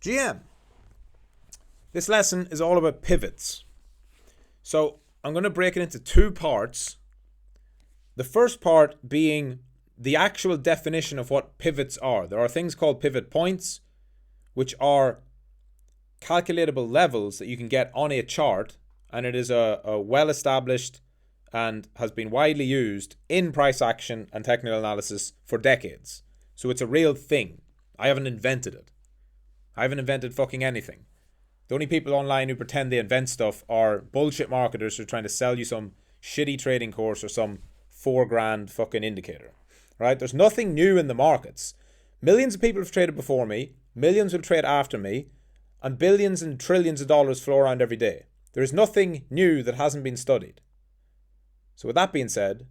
GM. This lesson is all about pivots. So I'm going to break it into two parts. The first part being the actual definition of what pivots are. There are things called pivot points, which are calculatable levels that you can get on a chart, and it is a well-established and has been widely used in price action and technical analysis for decades. So it's a real thing. I haven't invented it. I haven't invented fucking anything. The only people online who pretend they invent stuff are bullshit marketers who are trying to sell you some shitty trading course or some $4,000 fucking indicator. Right? There's nothing new in the markets. Millions of people have traded before me. Millions will trade after me. And billions and trillions of dollars flow around every day. There is nothing new that hasn't been studied. So with that being said,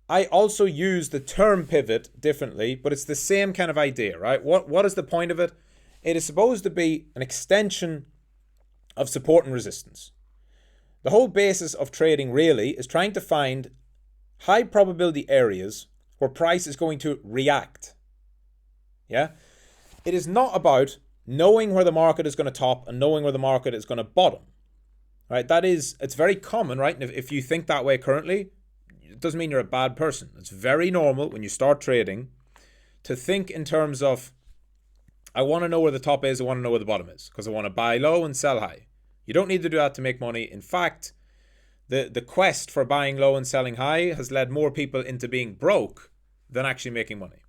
I also use the term pivot differently, but it's the same kind of idea, right? What is the point of it? It is supposed to be an extension of support and resistance. The whole basis of trading really is trying to find high probability areas where price is going to react. Yeah? It is not about knowing where the market is going to top and knowing where the market is going to bottom. Right? It's very common, right? And if you think that way currently, it doesn't mean you're a bad person. It's very normal when you start trading to think in terms of, I want to know where the top is, I want to know where the bottom is, because I want to buy low and sell high. You don't need to do that to make money. In fact, the quest for buying low and selling high has led more people into being broke than actually making money.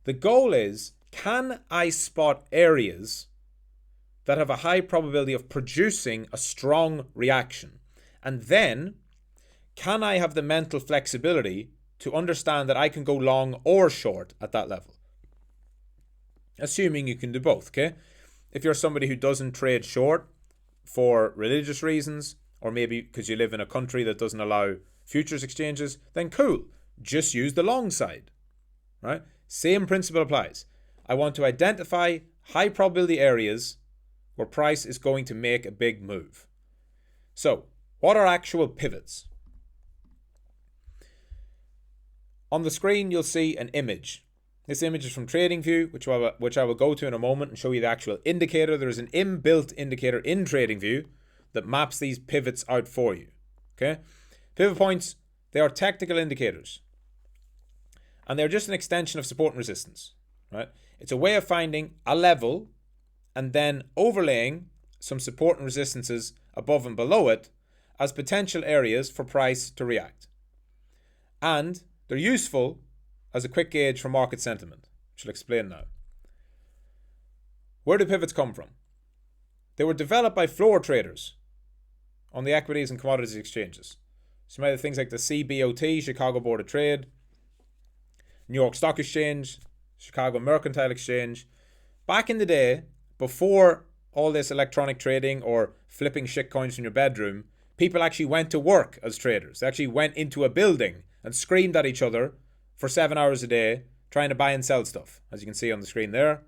The goal is, can I spot areas that have a high probability of producing a strong reaction? And then, can I have the mental flexibility to understand that I can go long or short at that level? Assuming you can do both, okay? If you're somebody who doesn't trade short for religious reasons, or maybe because you live in a country that doesn't allow futures exchanges, then cool. Just use the long side, right? Same principle applies. I want to identify high probability areas where price is going to make a big move. So, what are actual pivots? On the screen, you'll see an image. This image is from TradingView, which I will go to in a moment and show you the actual indicator. There is an inbuilt indicator in TradingView that maps these pivots out for you. Okay? Pivot points, they are technical indicators. And they're just an extension of support and resistance. Right? It's a way of finding a level and then overlaying some support and resistances above and below it as potential areas for price to react. And they're useful as a quick gauge for market sentiment, which I'll explain now. Where do pivots come from? They were developed by floor traders on the equities and commodities exchanges. So you might have things like the CBOT, Chicago Board of Trade, New York Stock Exchange, Chicago Mercantile Exchange. Back in the day, before all this electronic trading or flipping shit coins from your bedroom, people actually went to work as traders. They actually went into a building and screamed at each other for 7 hours a day trying to buy and sell stuff, as you can see on the screen there.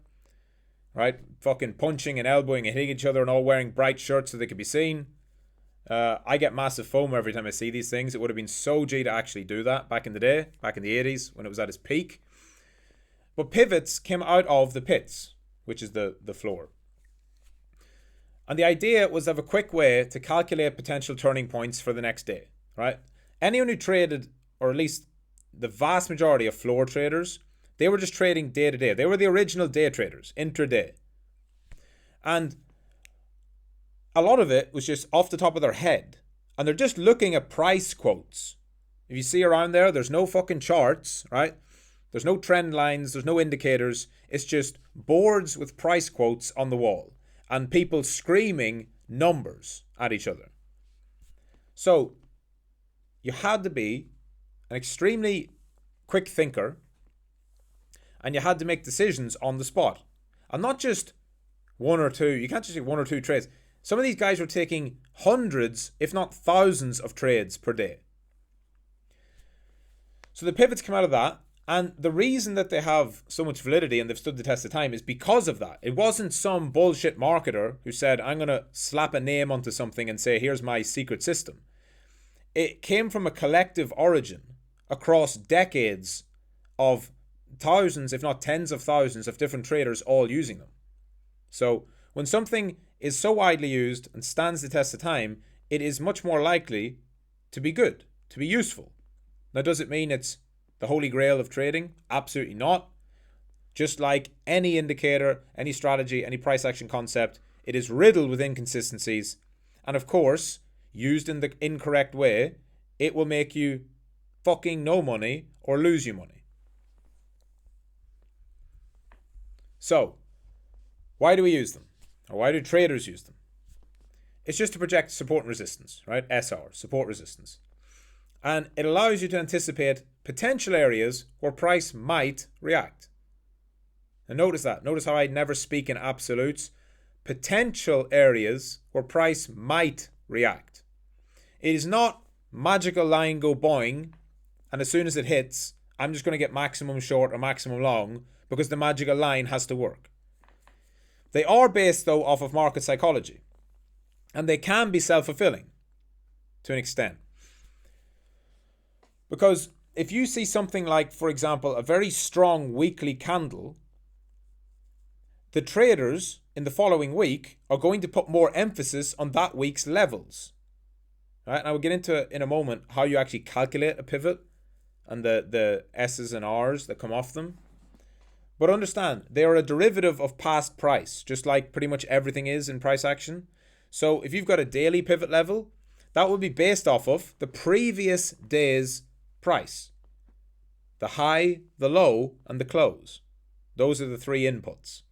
Right? Fucking punching and elbowing and hitting each other and all wearing bright shirts so they could be seen. I get massive FOMO every time I see these things. It would have been so G to actually do that back in the day, back in the 80s when it was at its peak. But pivots came out of the pits, which is the floor. And the idea was to have a quick way to calculate potential turning points for the next day, right? Anyone who traded, or at least the vast majority of floor traders, they were just trading day to day. They were the original day traders, intraday. And a lot of it was just off the top of their head. And they're just looking at price quotes. If you see around there, there's no fucking charts, right? There's no trend lines, there's no indicators. It's just boards with price quotes on the wall and people screaming numbers at each other. So you had to be an extremely quick thinker and you had to make decisions on the spot. And not just one or two. You can't just take one or two trades. Some of these guys were taking hundreds, if not thousands of trades per day. So the pivots come out of that. And the reason that they have so much validity and they've stood the test of time is because of that. It wasn't some bullshit marketer who said, I'm going to slap a name onto something and say, here's my secret system. It came from a collective origin across decades of thousands, if not tens of thousands of different traders all using them. So when something is so widely used and stands the test of time, it is much more likely to be good, to be useful. Now, does it mean it's the holy grail of trading? Absolutely not. Just like any indicator, any strategy, any price action concept, it is riddled with inconsistencies. And of course, used in the incorrect way, it will make you fucking no money or lose you money. So, why do we use them? Or why do traders use them? It's just to project support and resistance, right? SR, support resistance. And it allows you to anticipate potential areas where price might react. And notice that. Notice how I never speak in absolutes. Potential areas where price might react. It is not magical line go boing, and as soon as it hits, I'm just going to get maximum short or maximum long because the magical line has to work. They are based, though, off of market psychology. And they can be self-fulfilling to an extent. Because if you see something like, for example, a very strong weekly candle, the traders in the following week are going to put more emphasis on that week's levels. Right? And I will get into in a moment how you actually calculate a pivot and the S's and R's that come off them. But understand, they are a derivative of past price, just like pretty much everything is in price action. So if you've got a daily pivot level, that will be based off of the previous day's price. The high, the low, and the close. Those are the three inputs.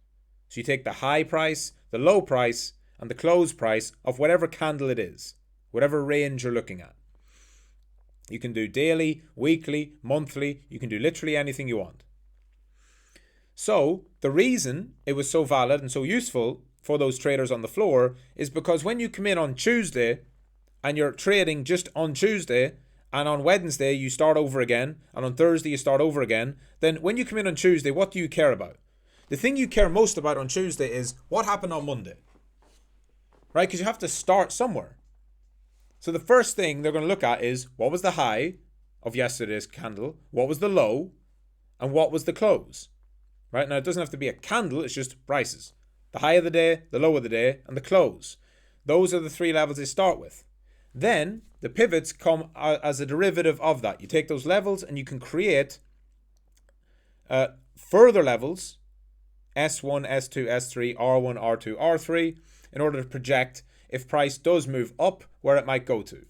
So you take the high price, the low price, and the close price of whatever candle it is, whatever range you're looking at. You can do daily, weekly, monthly, you can do literally anything you want. So the reason it was so valid and so useful for those traders on the floor is because when you come in on Tuesday and you're trading just on Tuesday, and on Wednesday you start over again, and on Thursday you start over again, then when you come in on Tuesday, what do you care about? The thing you care most about on Tuesday is what happened on Monday. Right? Because you have to start somewhere. So the first thing they're going to look at is what was the high of yesterday's candle, what was the low, and what was the close. Right? Now it doesn't have to be a candle, it's just prices. The high of the day, the low of the day, and the close. Those are the three levels they start with. Then the pivots come as a derivative of that. You take those levels and you can create further levels, S1, S2, S3, R1, R2, R3, in order to project if price does move up, where it might go to.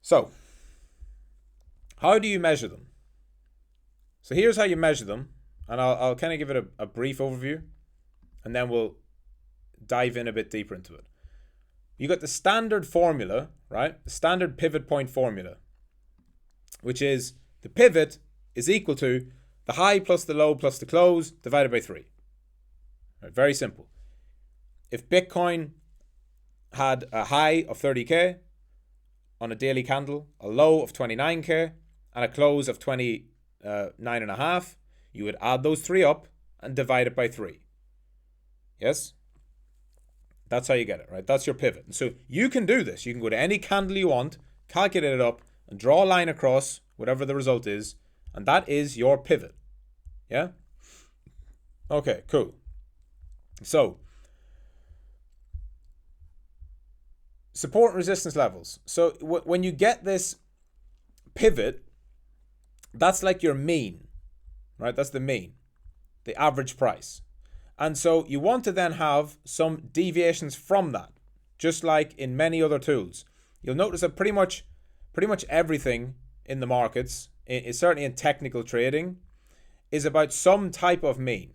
So, how do you measure them? So here's how you measure them, and I'll kind of give it a brief overview, and then we'll dive in a bit deeper into it. You got the standard formula, right? The standard pivot point formula, which is the pivot is equal to the high plus the low plus the close divided by 3. Right, very simple. If Bitcoin had a high of 30k on a daily candle, a low of 29k, and a close of 29.5, you would add those three up and divide it by 3. Yes? That's how you get it, right? That's your pivot. And so you can do this. You can go to any candle you want, calculate it up, and draw a line across whatever the result is, and that is your pivot. Yeah? Okay, cool. So, support and resistance levels. So when you get this pivot, that's like your mean, right? That's the mean, the average price. And so you want to then have some deviations from that, just like in many other tools. You'll notice that pretty much everything in the markets, certainly in technical trading, is about some type of mean,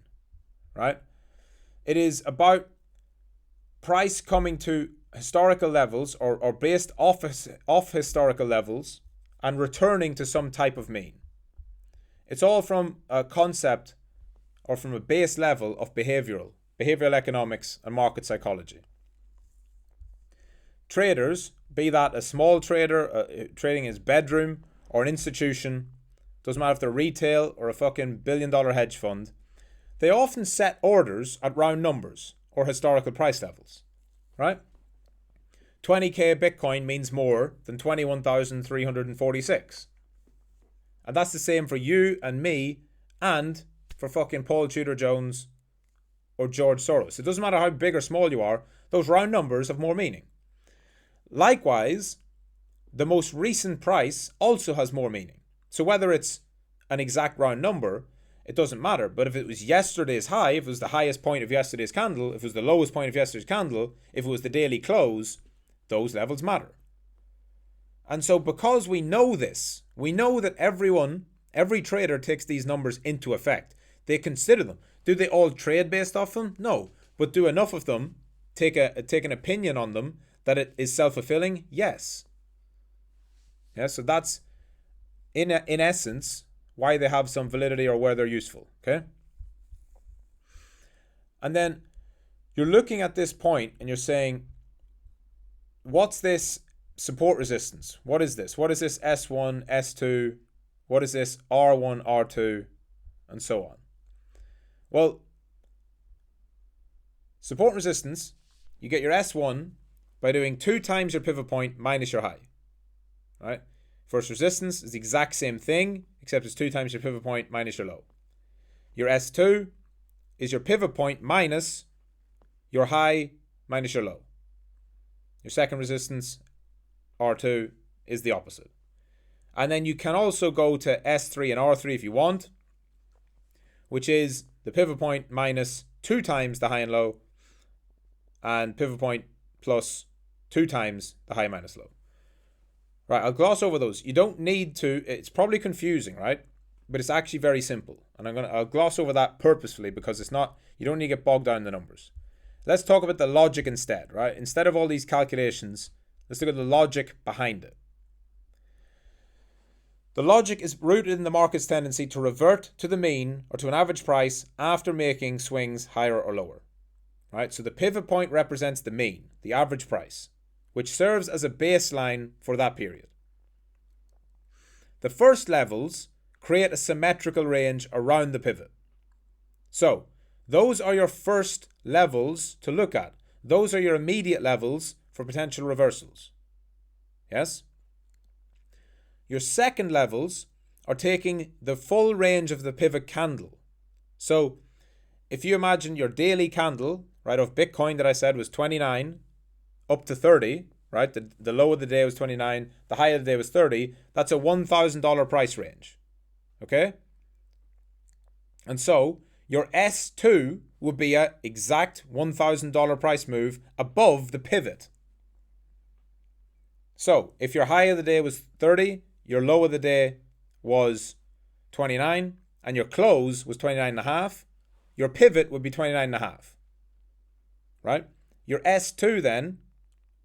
right? It is about price coming to historical levels or based off historical levels and returning to some type of mean. It's all from a concept or from a base level of behavioral economics and market psychology. Traders, be that a small trader trading in his bedroom or an institution, doesn't matter if they're retail or a fucking billion-dollar hedge fund, they often set orders at round numbers or historical price levels, right? 20k Bitcoin means more than 21,346. And that's the same for you and me and for fucking Paul Tudor Jones or George Soros. It doesn't matter how big or small you are, those round numbers have more meaning. Likewise, the most recent price also has more meaning. So whether it's an exact round number, it doesn't matter. But if it was yesterday's high, if it was the highest point of yesterday's candle, if it was the lowest point of yesterday's candle, if it was the daily close, those levels matter. And so because we know this, we know that every trader takes these numbers into effect. They consider them. Do they all trade based off them? No. But do enough of them take an opinion on them that it is self-fulfilling? Yes. Yeah, so that's in essence why they have some validity or where they're useful. Okay? And then you're looking at this point and you're saying, what's this support resistance? What is this? What is this S1, S2? What is this R1, R2, and so on? Well, support and resistance, you get your S1 by doing 2 times your pivot point minus your high. Right? First resistance is the exact same thing, except it's 2 times your pivot point minus your low. Your S2 is your pivot point minus your high minus your low. Your second resistance, R2, is the opposite. And then you can also go to S3 and R3 if you want, which is the pivot point minus 2 times the high and low, and pivot point plus 2 times the high minus low. Right, I'll gloss over those. You don't need to, it's probably confusing, right? But it's actually very simple. And I'll gloss over that purposefully because it's not, you don't need to get bogged down in the numbers. Let's talk about the logic instead, right? Instead of all these calculations, let's look at the logic behind it. The logic is rooted in the market's tendency to revert to the mean or to an average price after making swings higher or lower. Right? So the pivot point represents the mean, the average price, which serves as a baseline for that period. The first levels create a symmetrical range around the pivot. So those are your first levels to look at. Those are your immediate levels for potential reversals. Yes? Your second levels are taking the full range of the pivot candle. So if you imagine your daily candle, right, of Bitcoin that I said was 29 up to 30, right? The low of the day was 29, the high of the day was 30. That's a $1,000 price range. Okay? And so your S2 would be an exact $1,000 price move above the pivot. So if your high of the day was 30, your low of the day was 29, and your close was 29.5, your pivot would be 29.5. Right? Your S2 then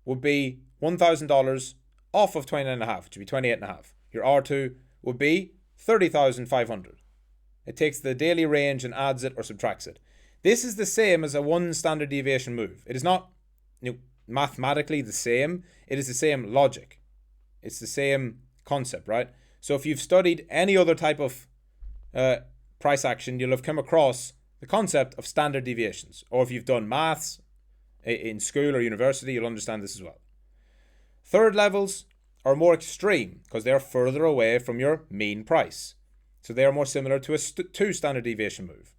would be $1,000 off of 29.5, which would be 28.5. Your R2 would be 30,500. It takes the daily range and adds it or subtracts it. This is the same as a 1 standard deviation move. It is not mathematically the same. It is the same logic. It's the same concept, right? So if you've studied any other type of price action, you'll have come across the concept of standard deviations. Or if you've done maths in school or university, you'll understand this as well. Third levels are more extreme because they are further away from your mean price. So they are more similar to a 2 standard deviation move.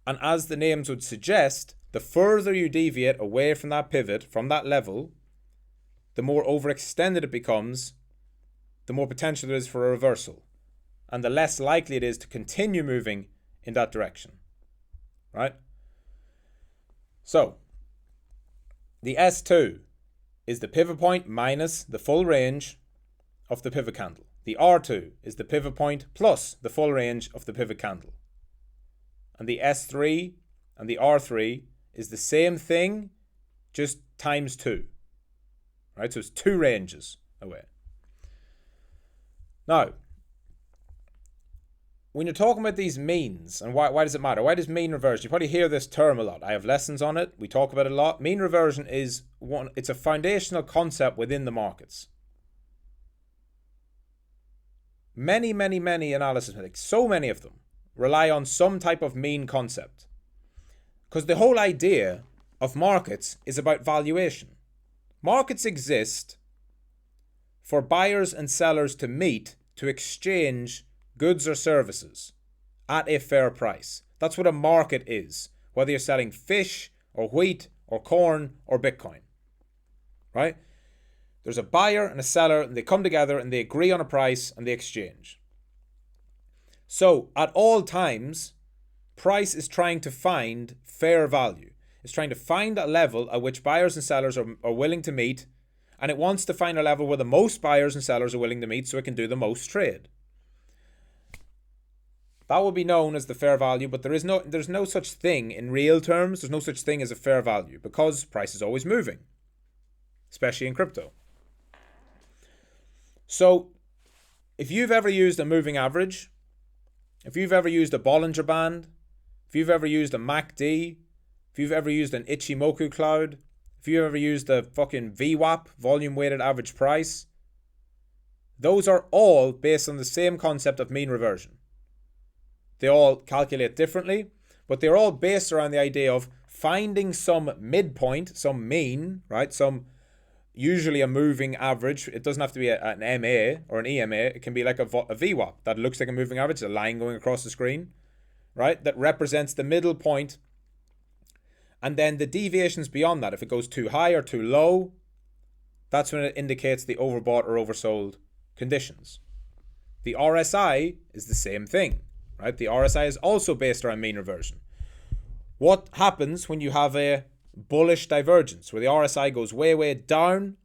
And as the names would suggest, the further you deviate away from that pivot, from that level, the more overextended it becomes, the more potential there is for a reversal, and the less likely it is to continue moving in that direction. Right? So, the S2 is the pivot point minus the full range of the pivot candle. The R2 is the pivot point plus the full range of the pivot candle. And the S3 and the R3 is the same thing, just times 2. Right? So it's 2 ranges away. Now, when you're talking about these means, and why does it matter? Why does mean reversion? You probably hear this term a lot. I have lessons on it. We talk about it a lot. Mean reversion is it's a foundational concept within the markets. Many analysis, like so many of them, rely on some type of mean concept. Because the whole idea of markets is about valuation. Markets exist for buyers and sellers to meet to exchange goods or services at a fair price. That's what a market is. whether you're selling fish or wheat or corn or Bitcoin, right? There's a buyer and a seller, and they come together and they agree on a price and they exchange. So at all times, price is trying to find fair value. It's trying to find a level at which buyers and sellers are willing to meet, and it wants to find a level where the most buyers and sellers are willing to meet so it can do the most trade. That will be known as the fair value, but there's no such thing in real terms. There's no such thing as a fair value because price is always moving, especially in crypto. So if you've ever used a moving average, if you've ever used a Bollinger Band, if you've ever used a MACD, if you've ever used an Ichimoku cloud, if you've ever used a fucking VWAP, volume weighted average price, those are all based on the same concept of mean reversion. They all calculate differently, but they're all based around the idea of finding some midpoint, some mean, right? Usually a moving average. It doesn't have to be an MA or an EMA. It can be like a VWAP that looks like a moving average, a line going across the screen, right? That represents the middle point. And then the deviations beyond that, if it goes too high or too low, that's when it indicates the overbought or oversold conditions. The RSI is the same thing, right? The RSI is also based around mean reversion. What happens when you have a bullish divergence where the RSI goes way, way down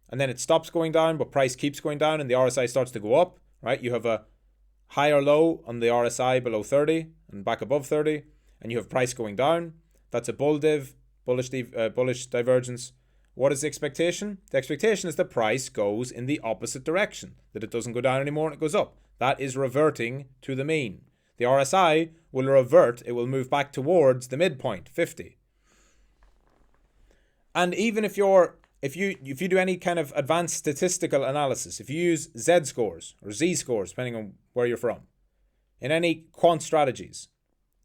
and then it stops going down, but price keeps going down and the RSI starts to go up, right? You have a higher low on the RSI below 30 and back above 30, and you have price going down. That's a bull div, bullish divergence. What is the expectation? The expectation is the price goes in the opposite direction, that it doesn't go down anymore and it goes up. That is reverting to the mean. The RSI will revert, it will move back towards the midpoint, 50. And even if you do any kind of advanced statistical analysis, if you use Z scores or Z scores, depending on where you're from, in any quant strategies,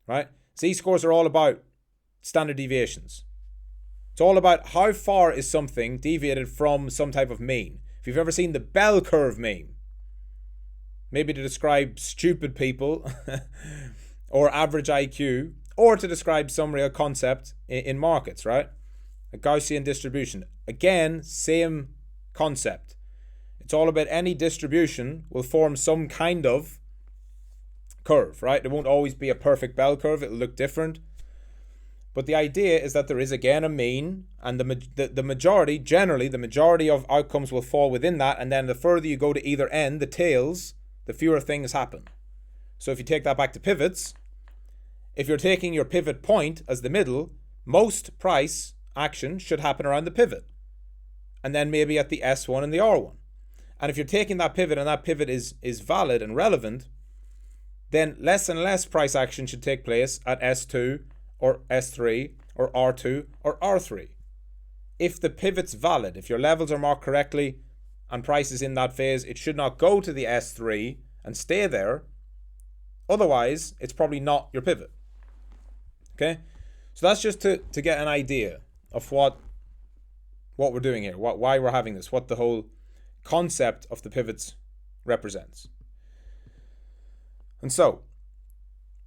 right? Z scores are all about standard deviations. It's all about how far is something deviated from some type of mean. If you've ever seen the bell curve meme, maybe to describe stupid people or average IQ, or to describe some real concept in markets, right? A Gaussian distribution. Again, same concept. It's all about any distribution will form some kind of curve, right? It won't always be a perfect bell curve. It'll look different. But the idea is that there is, again, a mean, and the majority, generally, the majority of outcomes will fall within that, and then the further you go to either end, the tails, the fewer things happen. So if you take that back to pivots, if you're taking your pivot point as the middle, most price action should happen around the pivot, and then maybe at the S1 and the R1. And if you're taking that pivot and that pivot is valid and relevant, then less and less price action should take place at S2 or S3 or R2 or R3. If the pivot's valid, if your levels are marked correctly and price is in that phase, it should not go to the S3 and stay there. Otherwise, it's probably not your pivot. Okay? So that's just to get an idea of what we're doing here, why we're having this, what the whole concept of the pivots represents. And so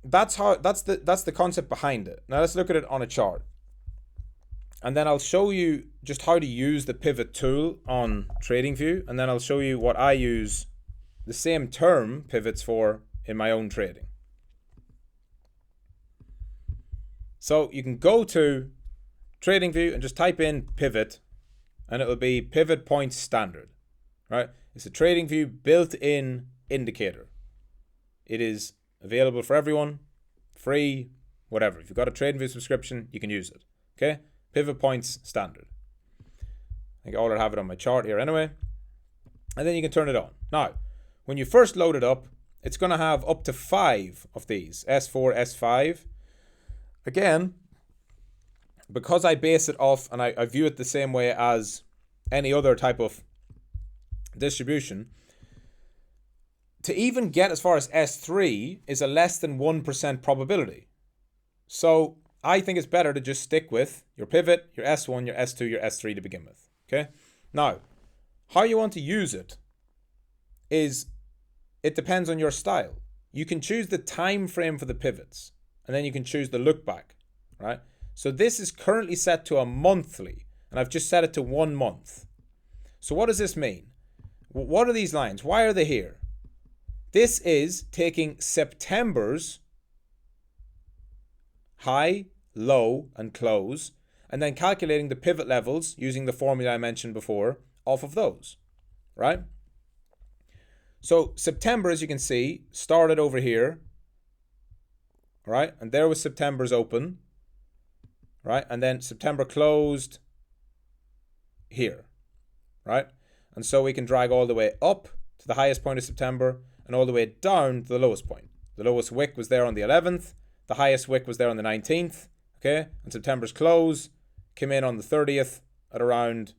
that's the concept behind it. Now let's look at it on a chart. And then I'll show you just how to use the pivot tool on TradingView, and then I'll show you what I use the same term pivots for in my own trading. So you can go to TradingView and just type in pivot, and it will be pivot point standard, right? It's a TradingView built-in indicator. It is available for everyone, free, whatever. If you've got a TradingView subscription, you can use it, okay? Pivot points standard. I think I'll have it on my chart here anyway. And then you can turn it on. Now, when you first load it up, it's going to have up to 5 of these, S4, S5. Again, because I base it off and I view it the same way as any other type of distribution, to even get as far as S3 is a less than 1% probability. So I think it's better to just stick with your pivot, your S1, your S2, your S3 to begin with. Okay? Now, how you want to use it is, it depends on your style. You can choose the time frame for the pivots, and then you can choose the look back, right? So this is currently set to a monthly, and I've just set it to 1 month. So what does this mean? What are these lines? Why are they here? This is taking September's high, low, and close, and then calculating the pivot levels using the formula I mentioned before off of those, right? So September, as you can see, started over here, right? And there was September's open, right? And then September closed here, right? And so we can drag all the way up to the highest point of September and all the way down to the lowest point. The lowest wick was there on the 11th. The highest wick was there on the 19th, okay? And September's close came in on the 30th at around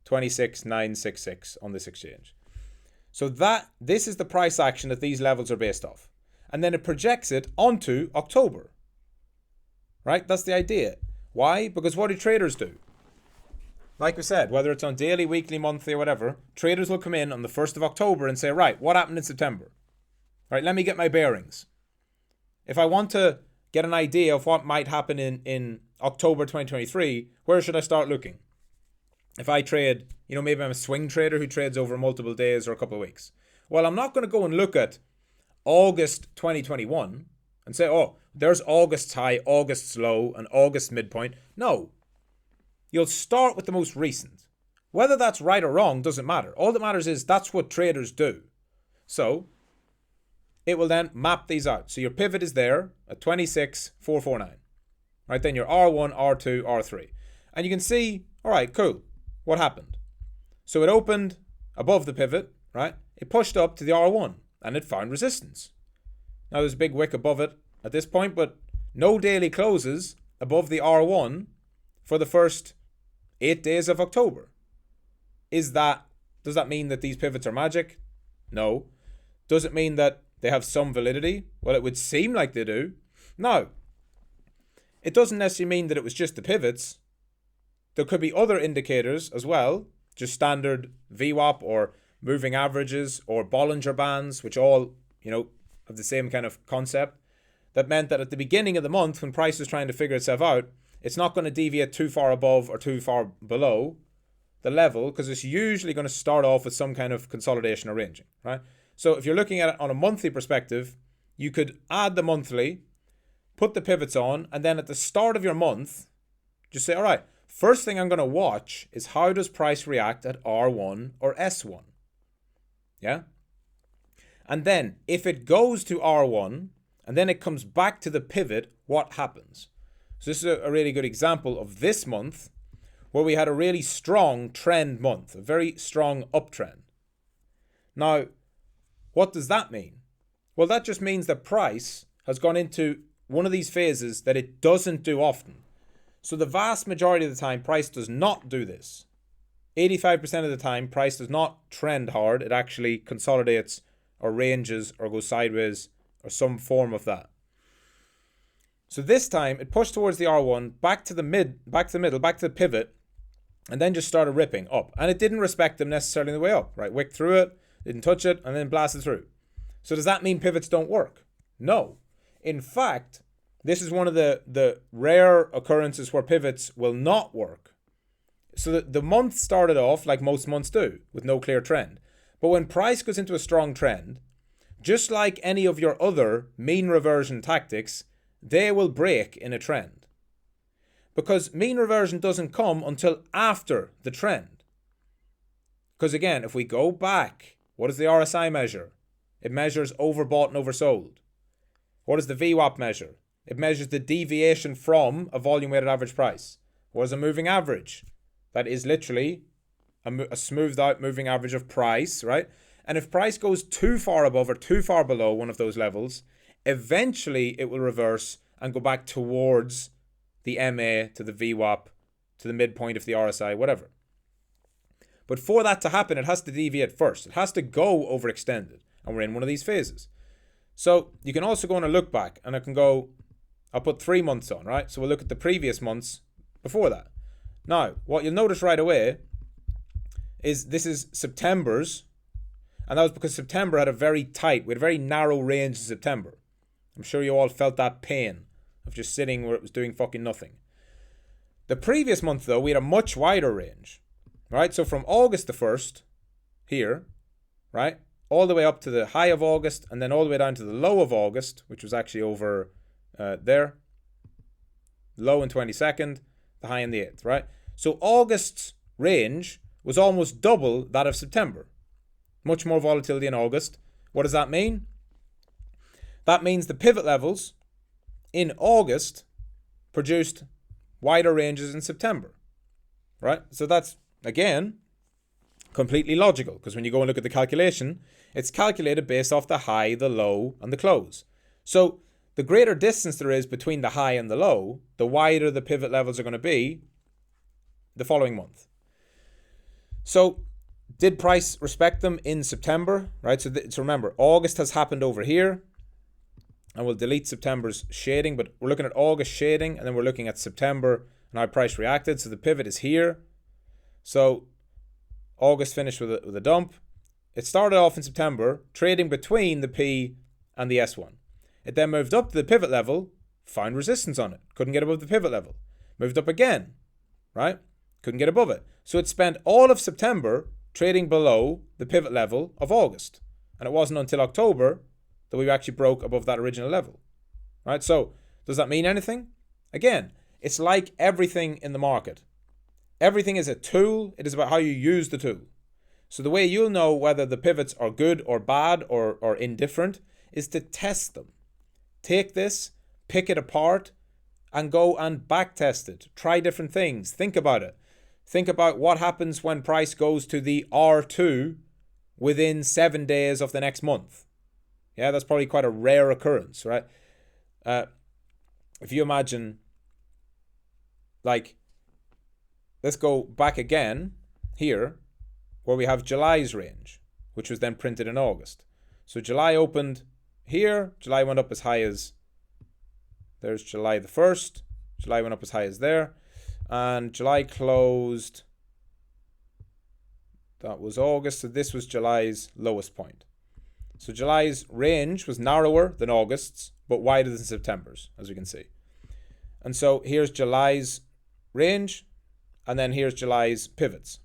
26,966 on this exchange. So this is the price action that these levels are based off. And then it projects it onto October, right? That's the idea. Why? Because what do traders do? Like we said, whether it's on daily, weekly, monthly, or whatever, traders will come in on the 1st of October and say, right, what happened in September? Right, let me get my bearings. If I want to get an idea of what might happen in October 2023, where should I start looking? If I trade, maybe I'm a swing trader who trades over multiple days or a couple of weeks. Well, I'm not going to go and look at August 2021 and say, oh, there's August's high, August's low, and August's midpoint. No. You'll start with the most recent. Whether that's right or wrong doesn't matter. All that matters is that's what traders do. So it will then map these out. So your pivot is there at 26,449. Right, then your R1, R2, R3. And you can see, all right, cool. What happened? So it opened above the pivot, right? It pushed up to the R1 and it found resistance. Now there's a big wick above it at this point, but no daily closes above the R1 for the first 8 days of October. Does that mean that these pivots are magic? No. Does it mean that they have some validity? Well, it would seem like they do. No. It doesn't necessarily mean that it was just the pivots. There could be other indicators as well, just standard VWAP or moving averages or Bollinger Bands, which all, have the same kind of concept. That meant that at the beginning of the month, when price is trying to figure itself out, it's not going to deviate too far above or too far below the level, because it's usually going to start off with some kind of consolidation or ranging, right? So if you're looking at it on a monthly perspective, you could add the monthly, put the pivots on, and then at the start of your month, just say, all right, first thing I'm going to watch is how does price react at R1 or S1? Yeah? And then if it goes to R1 and then it comes back to the pivot, what happens? So this is a really good example of this month where we had a really strong trend month, a very strong uptrend. Now, what does that mean? Well, that just means that price has gone into one of these phases that it doesn't do often. So the vast majority of the time, price does not do this. 85% of the time, price does not trend hard. It actually consolidates or ranges or goes sideways or some form of that. So this time, it pushed towards the R1, back to the middle, back to the pivot, and then just started ripping up. And it didn't respect them necessarily on the way up, right? Wicked through it, didn't touch it, and then blasted through. So does that mean pivots don't work? No. In fact, this is one of the rare occurrences where pivots will not work. So the month started off like most months do, with no clear trend. But when price goes into a strong trend, just like any of your other mean reversion tactics, they will break in a trend. Because mean reversion doesn't come until after the trend. Because again, if we go back, what does the RSI measure? It measures overbought and oversold. What does the VWAP measure? It measures the deviation from a volume weighted average price. What is a moving average? That is literally a smoothed out moving average of price, right? And if price goes too far above or too far below one of those levels, eventually it will reverse and go back towards the MA, to the VWAP, to the midpoint of the RSI, whatever. But for that to happen, it has to deviate first. It has to go overextended. And we're in one of these phases. So you can also go on a look back, and I can go, I'll put 3 months on, right? So we'll look at the previous months before that. Now, what you'll notice right away is this is September's, and that was because September had we had a very narrow range in September. I'm sure you all felt that pain of just sitting where it was doing fucking nothing. The previous month, though, we had a much wider range, right? So from August the 1st, here, right, all the way up to the high of August, and then all the way down to the low of August, which was actually over there. Low in 22nd, the high in the 8th, right? So August's range was almost double that of September. Much more volatility in August. What does that mean? That means the pivot levels in August produced wider ranges in September, right? So that's, again, completely logical, because when you go and look at the calculation, it's calculated based off the high, the low, and the close. So the greater distance there is between the high and the low, the wider the pivot levels are going to be the following month. So did price respect them in September, right? So remember, August has happened over here, and we'll delete September's shading, but we're looking at August shading, and then we're looking at September and how price reacted. So the pivot is here. So August finished with a dump. It started off in September, trading between the P and the S1. It then moved up to the pivot level, found resistance on it, couldn't get above the pivot level. Moved up again, right? Couldn't get above it. So it spent all of September trading below the pivot level of August. And it wasn't until October that we actually broke above that original level, right? So does that mean anything? Again, it's like everything in the market. Everything is a tool. It is about how you use the tool. So the way you'll know whether the pivots are good or bad or indifferent is to test them. Take this, pick it apart, and go and back test it. Try different things. Think about it. Think about what happens when price goes to the R2 within 7 days of the next month. Yeah, that's probably quite a rare occurrence, right? If you imagine, like, let's go back again here, where we have July's range, which was then printed in August. So July opened here. July went up as high as, there's July the 1st. July went up as high as there. And July closed, that was August. So this was July's lowest point. So July's range was narrower than August's, but wider than September's, as we can see. And so here's July's range, and then here's July's pivots.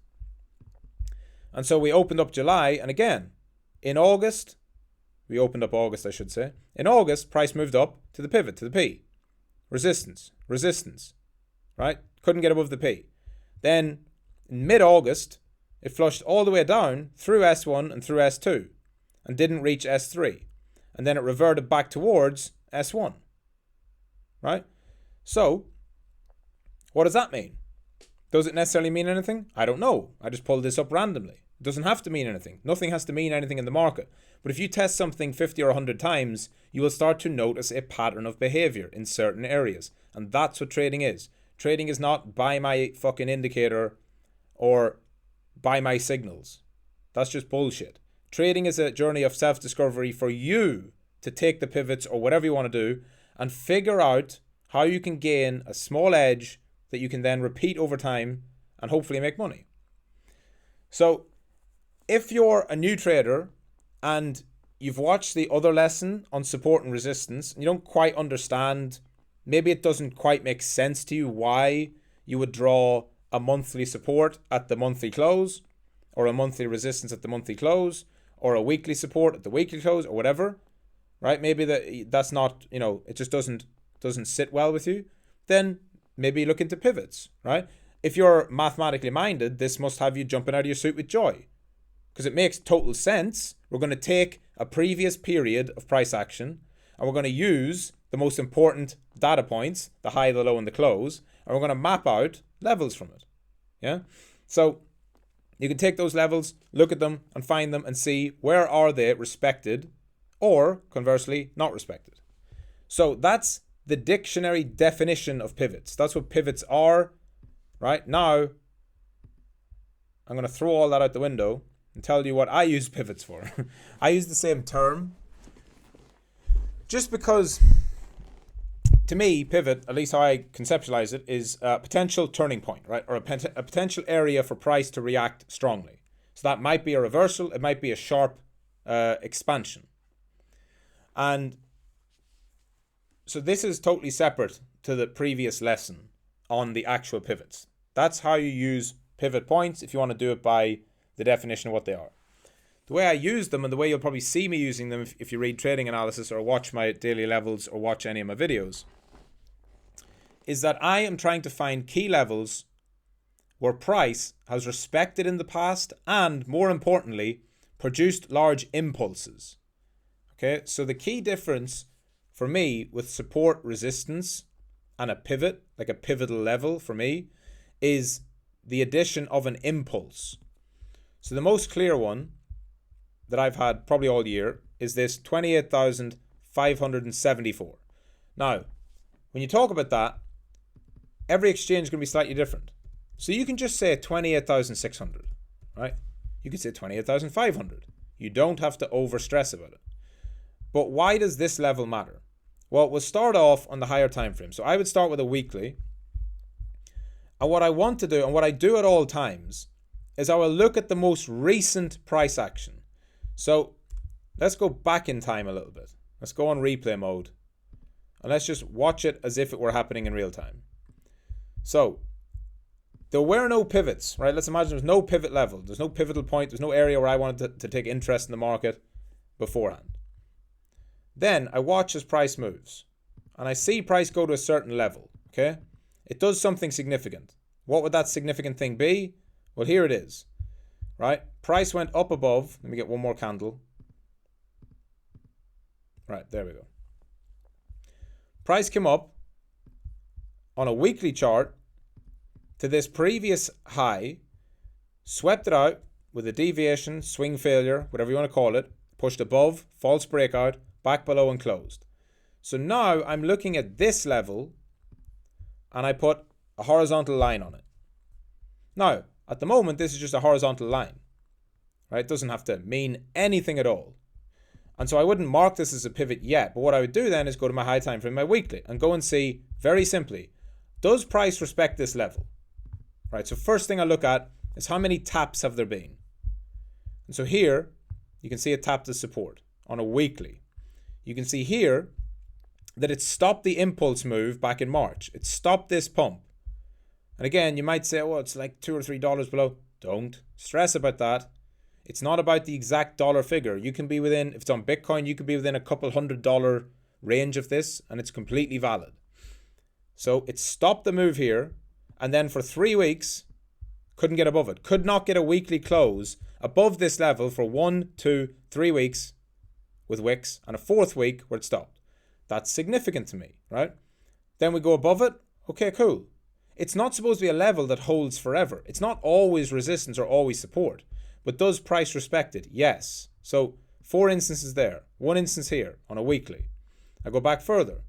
And so we opened up July, and again, in August, we opened up August, I should say. In August, price moved up to the pivot, to the P. Resistance, resistance, right? Couldn't get above the P. Then, in mid-August, it flushed all the way down through S1 and through S2, and didn't reach S3. And then it reverted back towards S1, right? So, what does that mean? Does it necessarily mean anything? I don't know. I just pulled this up randomly. It doesn't have to mean anything. Nothing has to mean anything in the market. But if you test something 50 or 100 times, you will start to notice a pattern of behavior in certain areas. And that's what trading is. Trading is not buy my fucking indicator or buy my signals. That's just bullshit. Trading is a journey of self-discovery for you to take the pivots or whatever you want to do and figure out how you can gain a small edge that you can then repeat over time and hopefully make money. So if you're a new trader and you've watched the other lesson on support and resistance, and you don't quite understand, maybe it doesn't quite make sense to you why you would draw a monthly support at the monthly close, or a monthly resistance at the monthly close, or a weekly support at the weekly close, or whatever, right? Maybe that's not, it just doesn't sit well with you. Then maybe look into pivots, right? If you're mathematically minded, this must have you jumping out of your seat with joy, because it makes total sense. We're going to take a previous period of price action, and we're going to use the most important data points, the high, the low, and the close, and we're going to map out levels from it. Yeah. So you can take those levels, look at them, and find them and see where are they respected, or conversely, not respected. So that's the dictionary definition of pivots. That's what pivots are. Right now, I'm going to throw all that out the window and tell you what I use pivots for. I use the same term just because, to me, pivot, at least how I conceptualize it, is a potential turning point, right? Or a potential area for price to react strongly. So that might be a reversal. It might be a sharp expansion. And this is totally separate to the previous lesson on the actual pivots. That's how you use pivot points if you want to do it by the definition of what they are. The way I use them, and the way you'll probably see me using them if you read trading analysis or watch my daily levels or watch any of my videos, is that I am trying to find key levels where price has respected in the past and, more importantly, produced large impulses. Okay, so the key difference for me with support, resistance, and a pivot, like a pivotal level for me, is the addition of an impulse. So the most clear one that I've had probably all year is this 28,574. Now, when you talk about that, every exchange is going to be slightly different. So you can just say 28,600, right? You can say 28,500. You don't have to over stress about it. But why does this level matter? Well, we'll start off on the higher time frame. So I would start with a weekly. And what I want to do, and what I do at all times, is I will look at the most recent price action. So let's go back in time a little bit. Let's go on replay mode. And let's just watch it as if it were happening in real time. So there were no pivots, right? Let's imagine there's no pivot level. There's no pivotal point. There's no area where I wanted to take interest in the market beforehand. Then I watch as price moves. And I see price go to a certain level, okay? It does something significant. What would that significant thing be? Well, here it is, right? Price went up above. Let me get one more candle. Right, there we go. Price came up on a weekly chart to this previous high, swept it out with a deviation, swing failure, whatever you want to call it, pushed above, false breakout, back below and closed. So now I'm looking at this level and I put a horizontal line on it. Now, at the moment, this is just a horizontal line, right? It doesn't have to mean anything at all. And so I wouldn't mark this as a pivot yet, but what I would do then is go to my high time frame, my weekly, and go and see, very simply, does price respect this level? Right, so first thing I look at is how many taps have there been. And so here, you can see it tapped as support on a weekly. You can see here that it stopped the impulse move back in March. It stopped this pump. And again, you might say, oh, it's like $2 or $3 below. Don't stress about that. It's not about the exact dollar figure. You can be within, if it's on Bitcoin, you could be within a couple $100 range of this, and it's completely valid. So it stopped the move here, and then for 3 weeks, couldn't get above it. Could not get a weekly close above this level for 1, 2, 3 weeks with wicks, and a fourth week where it stopped. That's significant to me, right? Then we go above it. Okay, cool. It's not supposed to be a level that holds forever. It's not always resistance or always support. But does price respect it? Yes. So 4 instances there. 1 instance here on a weekly. I go back further.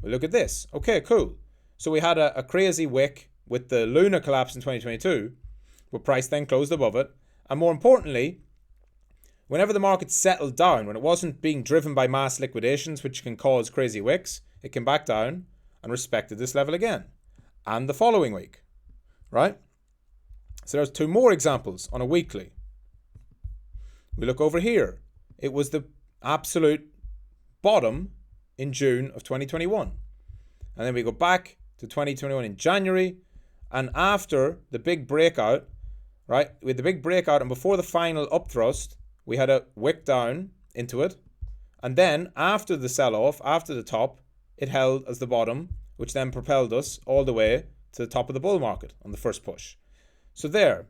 We look at this. Okay, cool. So we had a crazy wick with the Luna collapse in 2022, where price then closed above it. And more importantly, whenever the market settled down, when it wasn't being driven by mass liquidations, which can cause crazy wicks, it came back down and respected this level again. And the following week, right? So there's 2 more examples on a weekly. We look over here. It was the absolute bottom in June of 2021. And then we go back to 2021 in January. And after the big breakout, right? With the big breakout and before the final upthrust, we had a wick down into it. And then after the sell-off, after the top, it held as the bottom, which then propelled us all the way to the top of the bull market on the first push. So there,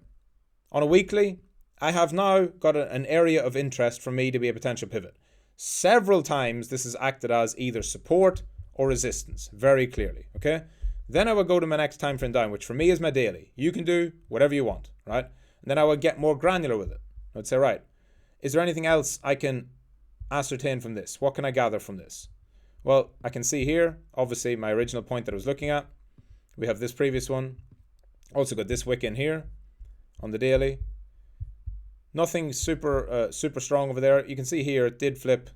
on a weekly, I have now got an area of interest for me to be a potential pivot. Several times this has acted as either support or resistance, very clearly, okay? Then I will go to my next time frame down, which for me is my daily. You can do whatever you want, right? And then I will get more granular with it. I would say, right, is there anything else I can ascertain from this? What can I gather from this? Well, I can see here, obviously, my original point that I was looking at. We have this previous one. Also got this wick in here on the daily. Nothing super strong over there. You can see here it did flip.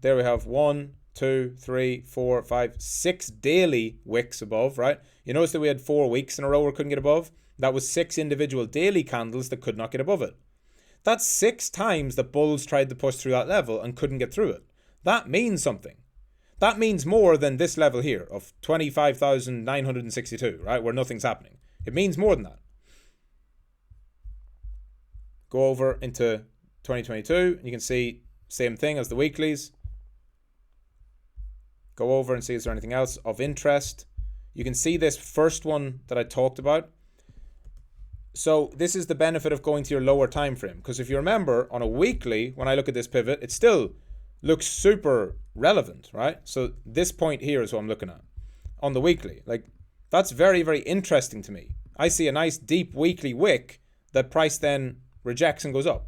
There we have 1, 2, 3, 4, 5, 6 daily wicks above, right? You notice that we had 4 weeks in a row where we couldn't get above. That was 6 individual daily candles that could not get above it. That's 6 times that bulls tried to push through that level and couldn't get through it. That means something. That means more than this level here of 25,962, right? Where nothing's happening. It means more than that. Go over into 2022 and you can see same thing as the weeklies. Go over and see is there anything else of interest. You can see this first one that I talked about. So this is the benefit of going to your lower time frame, because if you remember on a weekly, when I look at this pivot, it still looks super relevant, right? So this point here is what I'm looking at on the weekly. Like, that's very, very interesting to me. I see a nice deep weekly wick that price then rejects and goes up.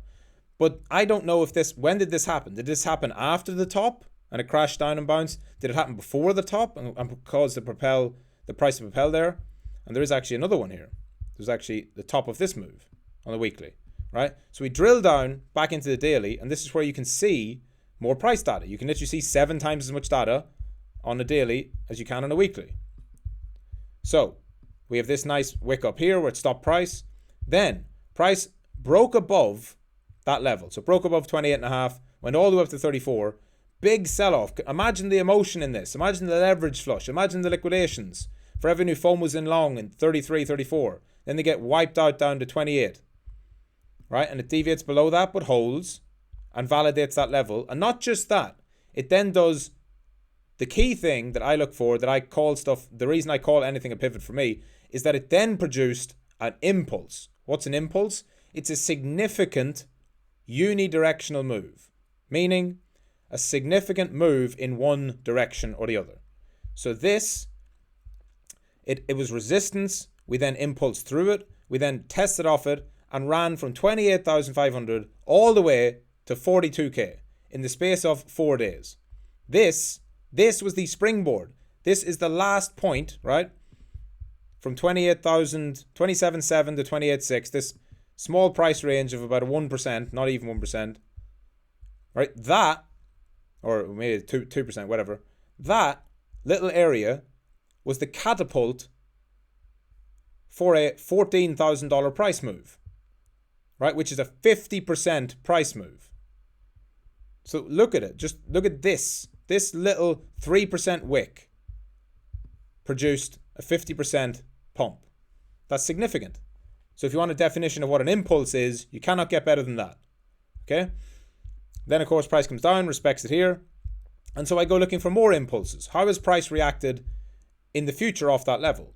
But I don't know if this, when did this happen? Did this happen after the top and it crashed down and bounced? Did it happen before the top and cause the price to propel there? And there is actually another one here. There's actually the top of this move on the weekly, right? So we drill down back into the daily, and this is where you can see more price data. You can literally see 7 times as much data on a daily as you can on a weekly. So we have this nice wick up here where it stopped price. Then price broke above that level. So broke above 28.5, went all the way up to 34. Big sell-off. Imagine the emotion in this. Imagine the leverage flush. Imagine the liquidations. For every new phone was in long in 33, 34. Then they get wiped out down to 28. Right? And it deviates below that but holds and validates that level. And not just that. It then does the key thing that I look for, that I call stuff, the reason I call anything a pivot for me, is that it then produced an impulse. What's an impulse? It's a significant unidirectional move. Meaning a significant move in one direction or the other. So this, it was resistance. We then impulsed through it. We then tested off it and ran from 28,500 all the way to 42K in the space of 4 days. This was the springboard. This is the last point, right? From 27.7 to 28.6, this small price range of about 1%, not even 1%, right? That, or maybe 2%, whatever, that little area was the catapult for a $14,000 price move, right? Which is a 50% price move. So look at it. Just look at this. This little 3% wick produced a 50% pump. That's significant. So if you want a definition of what an impulse is, you cannot get better than that. Okay? Then, of course, price comes down, respects it here. And so I go looking for more impulses. How has price reacted in the future off that level?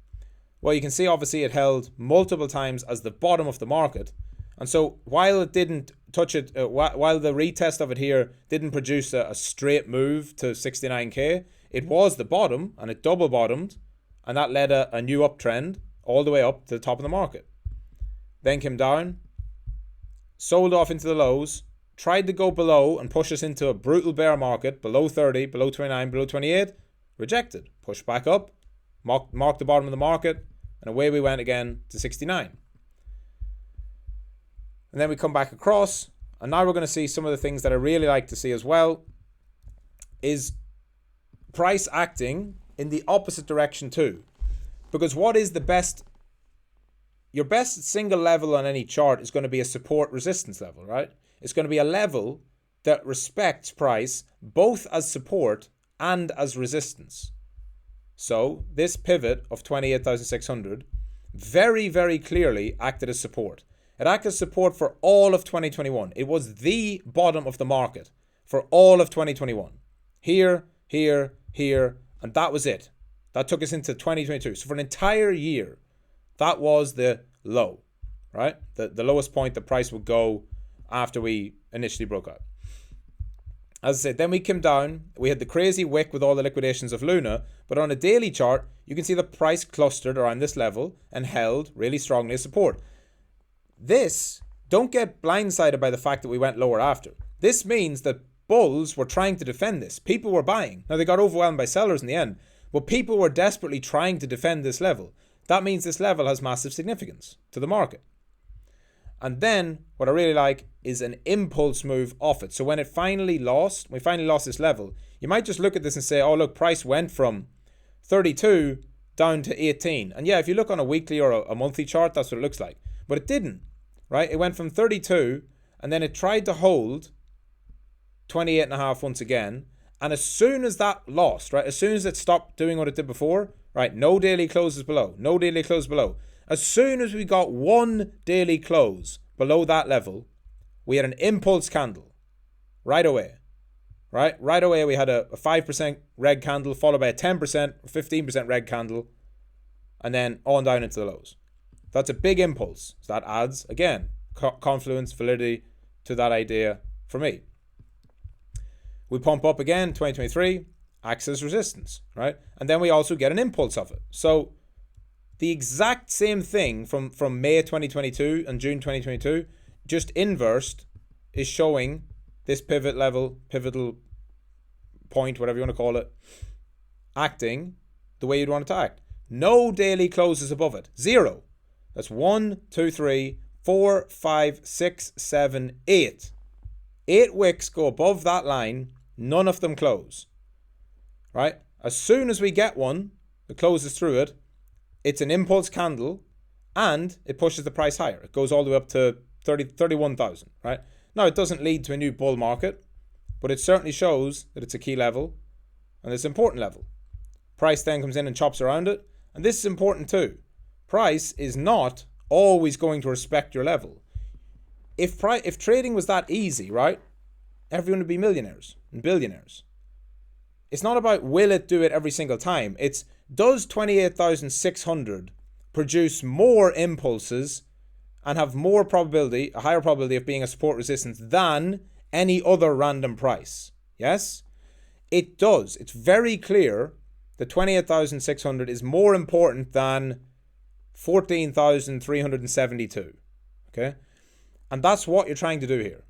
Well, you can see obviously it held multiple times as the bottom of the market. And so while it didn't touch it, while the retest of it here didn't produce a straight move to 69K, it was the bottom and it double bottomed. And that led a new uptrend all the way up to the top of the market. Then came down, sold off into the lows, tried to go below and push us into a brutal bear market, below 30, below 29, below 28, rejected, pushed back up, marked the bottom of the market, and away we went again to 69. And then we come back across, and now we're going to see some of the things that I really like to see as well, is price acting in the opposite direction too. Because what is the best, your best single level on any chart is going to be a support resistance level, right? It's going to be a level that respects price both as support and as resistance. So this pivot of 28,600 very, very clearly acted as support. It acted as support for all of 2021. It was the bottom of the market for all of 2021. Here, here, here, and that was it. That took us into 2022. So for an entire year, that was the low, right? The lowest point the price would go after we initially broke out. As I said, then we came down. We had the crazy wick with all the liquidations of Luna. But on a daily chart, you can see the price clustered around this level and held really strongly as support. This, don't get blindsided by the fact that we went lower after. This means that bulls were trying to defend this. People were buying. Now, they got overwhelmed by sellers in the end. But people were desperately trying to defend this level. That means this level has massive significance to the market. And then what I really like is an impulse move off it. So when it finally lost, we finally lost this level, you might just look at this and say, oh, look, price went from 32 down to 18. And yeah, if you look on a weekly or a monthly chart, that's what it looks like. But it didn't, right? It went from 32 and then it tried to hold 28.5 once again. And as soon as that lost, right, as soon as it stopped doing what it did before, right, no daily closes below, no daily close below. As soon as we got one daily close below that level, we had an impulse candle right away. Right away we had a 5% red candle followed by a 10% or 15% red candle, and then on down into the lows. That's a big impulse. So that adds, again, confluence, validity to that idea for me. We pump up again, 2023, acts as resistance, right? And then we also get an impulse of it. So the exact same thing from May 2022 and June 2022, just inversed, is showing this pivot level, pivotal point, whatever you want to call it, acting the way you'd want it to act. No daily closes above it. Zero. That's 1, 2, 3, 4, 5, 6, 7, 8. 8 wicks go above that line. None of them close. Right? As soon as we get one that closes through it, it's an impulse candle and it pushes the price higher. It goes all the way up to 31,000, right? Now, it doesn't lead to a new bull market, but it certainly shows that it's a key level and it's an important level. Price then comes in and chops around it. And this is important too. Price is not always going to respect your level. If trading was that easy, right, everyone would be millionaires and billionaires. It's not about will it do it every single time. It's does 28,600 produce more impulses and have more probability, a higher probability of being a support resistance than any other random price. Yes? It does. It's very clear that 28,600 is more important than 14,372. Okay? And that's what you're trying to do here.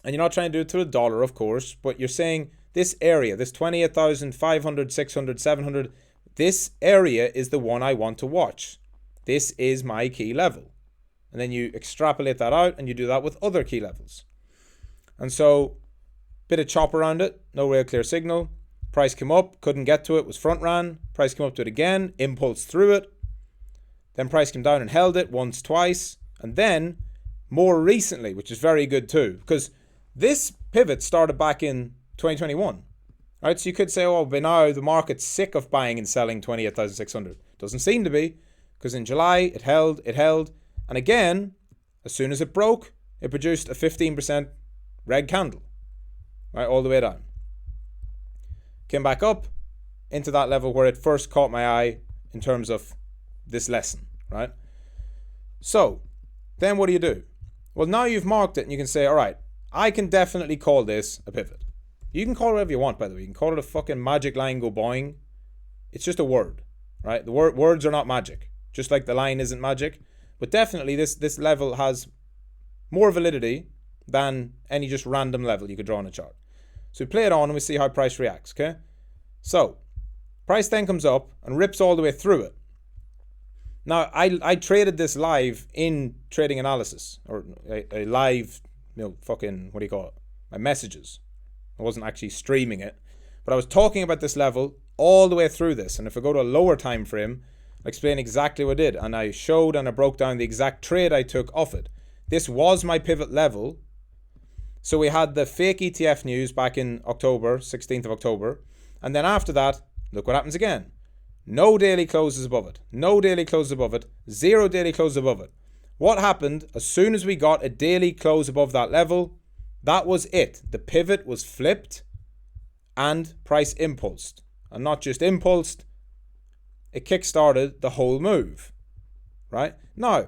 And you're not trying to do it to the dollar, of course, but you're saying this area, this 28,500, 600, 700, this area is the one I want to watch. This is my key level. And then you extrapolate that out and you do that with other key levels. And so, bit of chop around it, no real clear signal. Price came up, couldn't get to it, was front ran. Price came up to it again, impulse through it. Then price came down and held it once, twice. And then, more recently, which is very good too, because this pivot started back in 2021. Right? So you could say, oh, by now the market's sick of buying and selling 28,600. Doesn't seem to be, because in July it held. And again, as soon as it broke, it produced a 15% red candle, right, all the way down. Came back up into that level where it first caught my eye in terms of this lesson, right? So, then what do? Well, now you've marked it and you can say, all right, I can definitely call this a pivot. You can call it whatever you want, by the way. You can call it a fucking magic line go boing. It's just a word, right? The words are not magic, just like the line isn't magic. But definitely this level has more validity than any just random level you could draw on a chart. So we play it on and we see how price reacts, okay? So, price then comes up and rips all the way through it. Now, I traded this live in trading analysis, or a live, fucking, what do you call it? My messages. I wasn't actually streaming it, but I was talking about this level all the way through this. And if I go to a lower time frame, I'll explain exactly what I did. And I showed and I broke down the exact trade I took off it. This was my pivot level. So we had the fake ETF news back in October, 16th of October. And then after that, look what happens again. No daily closes above it. No daily closes above it. 0 daily closes above it. What happened as soon as we got a daily close above that level? That was it. The pivot was flipped and price impulsed. And not just impulsed, it kick-started the whole move. Right? Now,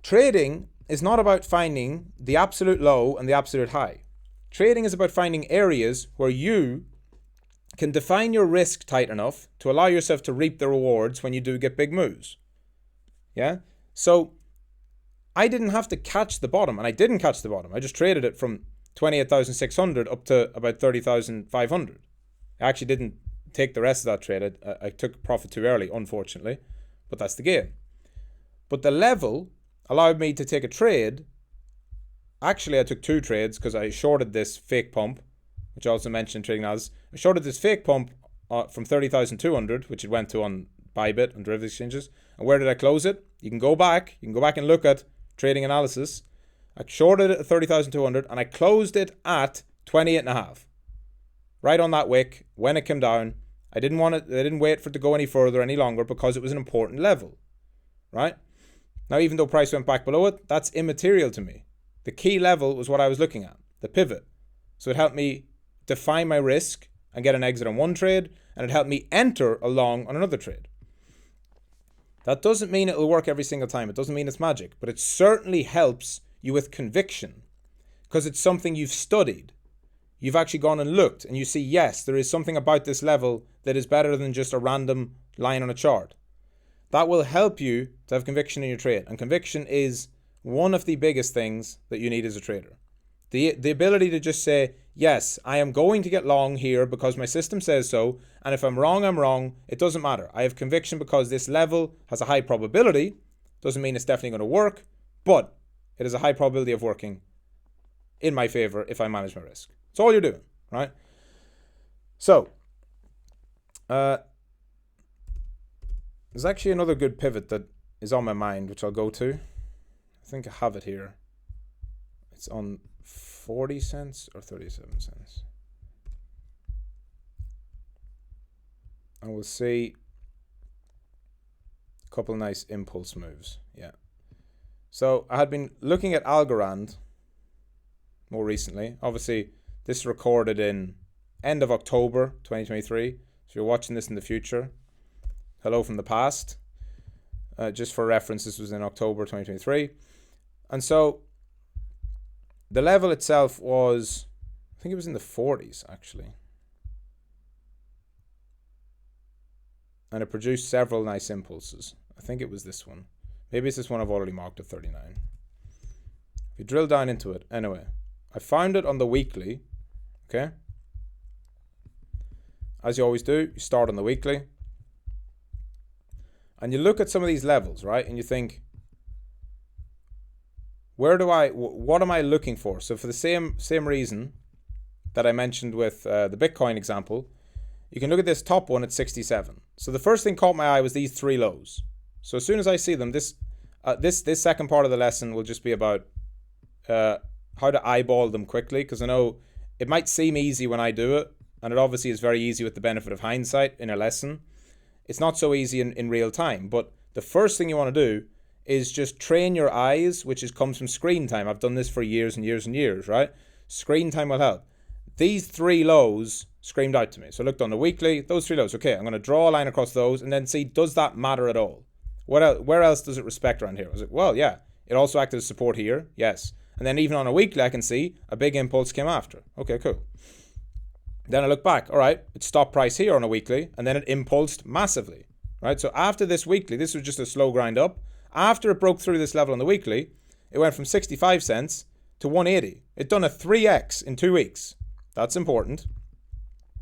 trading is not about finding the absolute low and the absolute high. Trading is about finding areas where you can define your risk tight enough to allow yourself to reap the rewards when you do get big moves. Yeah? So, I didn't have to catch the bottom, and I didn't catch the bottom. I just traded it from 28,600 up to about 30,500. I actually didn't take the rest of that trade. I took profit too early, unfortunately, but that's the game. But the level allowed me to take a trade. Actually, I took 2 trades because I shorted this fake pump, which I also mentioned in trading as. I shorted this fake pump from 30,200, which it went to on Bybit and derivative exchanges. And where did I close it? You can go back and look at trading analysis. I shorted it at 30,200 and I closed it at 28.5. right on that wick when it came down. I didn't wait for it to go any further any longer because it was an important level, right? Now, even though price went back below it, that's immaterial to me. The key level was what I was looking at, the pivot. So it helped me define my risk and get an exit on one trade, and it helped me enter along on another trade. That doesn't mean it will work every single time. It doesn't mean it's magic, but it certainly helps you with conviction because it's something you've studied. You've actually gone and looked and you see, yes, there is something about this level that is better than just a random line on a chart. That will help you to have conviction in your trade. And conviction is one of the biggest things that you need as a trader. The ability to just say, yes, I am going to get long here because my system says so. And if I'm wrong, I'm wrong. It doesn't matter. I have conviction because this level has a high probability. Doesn't mean it's definitely going to work, but it has a high probability of working in my favor if I manage my risk. That's all you're doing, right? So, there's actually another good pivot that is on my mind, which I'll go to. I think I have it here. It's on 40 cents or 37 cents. And we'll see a couple of nice impulse moves. Yeah. So I had been looking at Algorand more recently. Obviously, this is recorded in end of October 2023. So if you're watching this in the future, hello from the past. Just for reference, this was in October 2023. And so the level itself was, I think it was in the 40s actually. And it produced several nice impulses. I think it was this one. Maybe it's this one I've already marked at 39. If you drill down into it, anyway, I found it on the weekly, okay? As you always do, you start on the weekly. And you look at some of these levels, right? And you think, what am I looking for? So for the same reason that I mentioned with the Bitcoin example, you can look at this top one at 67. So the first thing caught my eye was these three lows. So as soon as I see them, this second part of the lesson will just be about how to eyeball them quickly, because I know it might seem easy when I do it, and it obviously is very easy with the benefit of hindsight in a lesson. It's not so easy in real time, but the first thing you want to do is just train your eyes, which comes from screen time. I've done this for years and years and years, right? Screen time will help. These three lows screamed out to me. So I looked on the weekly, those three lows. Okay, I'm going to draw a line across those and then see, does that matter at all? Where else does it respect around here? I was like, well, yeah, it also acted as support here. Yes. And then even on a weekly, I can see a big impulse came after. Okay, cool. Then I look back. All right, it stopped price here on a weekly, and then it impulsed massively, right? So after this weekly, this was just a slow grind up. After it broke through this level on the weekly, it went from 65 cents to 180. It done a 3x in 2 weeks. That's important.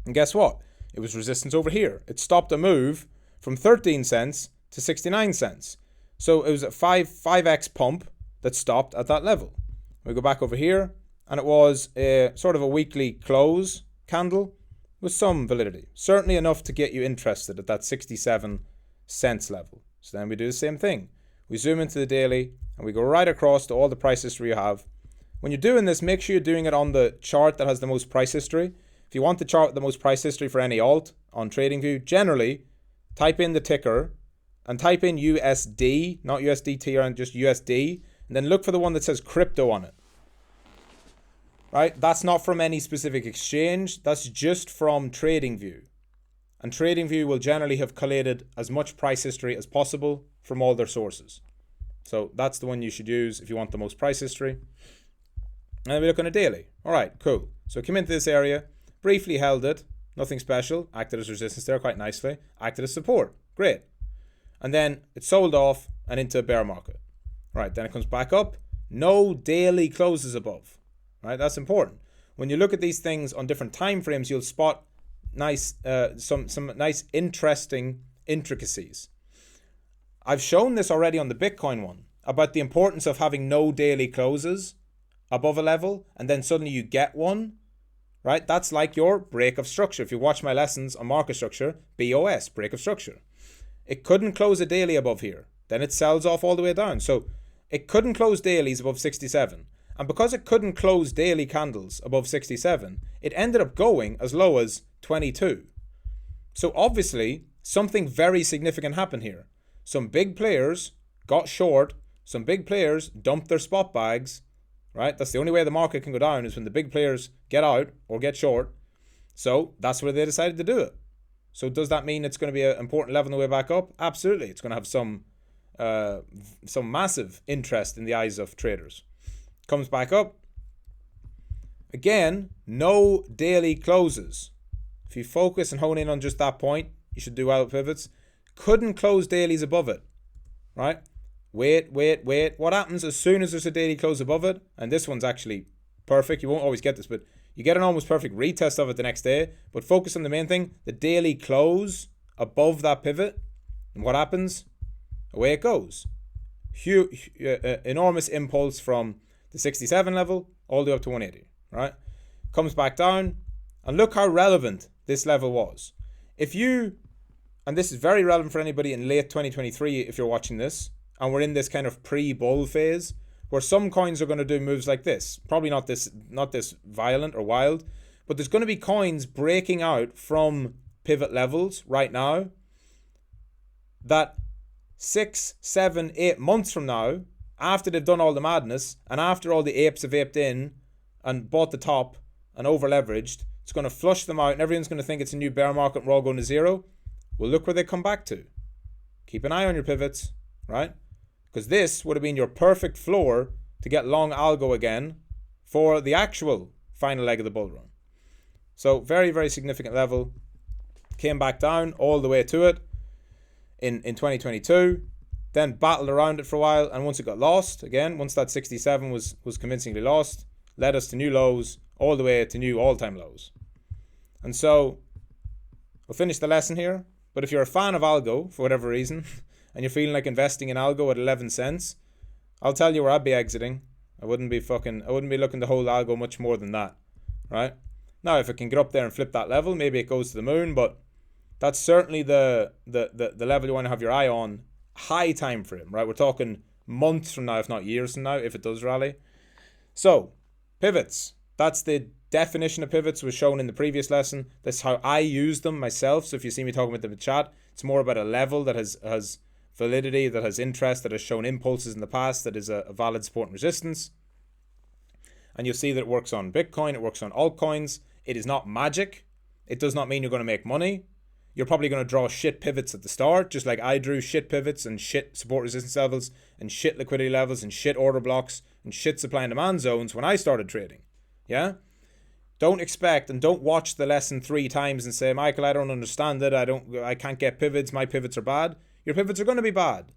And guess what? It was resistance over here. It stopped a move from 13 cents to 69 cents. So it was a 5x pump that stopped at that level. We go back over here, and it was a sort of a weekly close candle with some validity. Certainly enough to get you interested at that 67 cents level. So then we do the same thing. We zoom into the daily, and we go right across to all the price history you have. When you're doing this, make sure you're doing it on the chart that has the most price history. If you want the chart with the most price history for any alt on TradingView, generally type in the ticker and type in USD, not USDT or just USD, and then look for the one that says crypto on it. Right? That's not from any specific exchange. That's just from TradingView. And TradingView will generally have collated as much price history as possible from all their sources. So that's the one you should use if you want the most price history. And then we look on a daily. All right, cool. So came into this area, briefly held it, nothing special, acted as resistance there quite nicely, acted as support, great. And then it sold off and into a bear market. Right, then it comes back up, no daily closes above. Right, that's important. When you look at these things on different time frames, you'll spot nice, some nice interesting intricacies. I've shown this already on the Bitcoin one about the importance of having no daily closes above a level, and then suddenly you get one, right? That's like your break of structure. If you watch my lessons on market structure, BOS, break of structure. It couldn't close a daily above here. Then it sells off all the way down. So it couldn't close dailies above 67. And because it couldn't close daily candles above 67, it ended up going as low as 22. So obviously, something very significant happened here. Some big players got short. Some big players dumped their spot bags, right? That's the only way the market can go down, is when the big players get out or get short. So that's where they decided to do it. So does that mean it's going to be an important level on the way back up? Absolutely. It's going to have some massive interest in the eyes of traders. Comes back up. Again, no daily closes. If you focus and hone in on just that point, you should do well with pivots. Couldn't close dailies above it, right? Wait. What happens as soon as there's a daily close above it? And this one's actually perfect. You won't always get this, but you get an almost perfect retest of it the next day. But focus on the main thing, the daily close above that pivot. And what happens? Away it goes. Huge, enormous impulse from the 67 level all the way up to 180, right? Comes back down, and look how relevant this level was. If you, and this is very relevant for anybody in late 2023 if you're watching this, and we're in this kind of pre-bull phase where some coins are going to do moves like this. Probably not this violent or wild, but there's going to be coins breaking out from pivot levels right now that 6, 7, 8 months from now, after they've done all the madness and after all the apes have aped in and bought the top and over leveraged, it's going to flush them out and everyone's going to think it's a new bear market and we're all going to zero. Well, look where they come back to. Keep an eye on your pivots, right? Because this would have been your perfect floor to get long algo again for the actual final leg of the bull run. So very, very significant level. Came back down all the way to it in 2022. Then battled around it for a while, and once it got lost, again, once that 67 was convincingly lost, led us to new lows, all the way to new all-time lows. And so, we'll finish the lesson here, but if you're a fan of algo, for whatever reason, and you're feeling like investing in algo at 11 cents, I'll tell you where I'd be exiting. I wouldn't be looking to hold algo much more than that, right? Now, if it can get up there and flip that level, maybe it goes to the moon, but that's certainly the level you want to have your eye on. High time frame, right? We're talking months from now, if not years from now, if it does rally. So, pivots. That's the definition of pivots was shown in the previous lesson. That's how I use them myself. So if you see me talking about them in the chat, it's more about a level that has validity, that has interest, that has shown impulses in the past, that is a valid support and resistance. And you'll see that it works on Bitcoin, it works on altcoins. It is not magic. It does not mean you're going to make money. You're probably going to draw shit pivots at the start, just like I drew shit pivots and shit support resistance levels and shit liquidity levels and shit order blocks and shit supply and demand zones when I started trading. Yeah? Don't expect and don't watch the lesson 3 times and say, Michael, I don't understand it. I can't get pivots. My pivots are bad. Your pivots are going to be bad.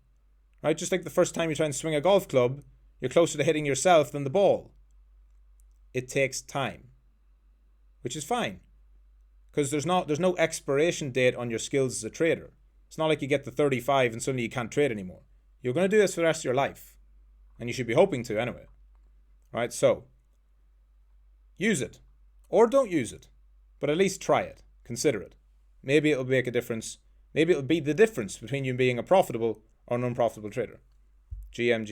Right? Just like the first time you try and swing a golf club, you're closer to hitting yourself than the ball. It takes time, which is fine. Because there's no expiration date on your skills as a trader. It's not like you get to 35 and suddenly you can't trade anymore. You're going to do this for the rest of your life. And you should be hoping to anyway. Right? So, use it. Or don't use it. But at least try it. Consider it. Maybe it'll make a difference. Maybe it'll be the difference between you being a profitable or an unprofitable trader. GM.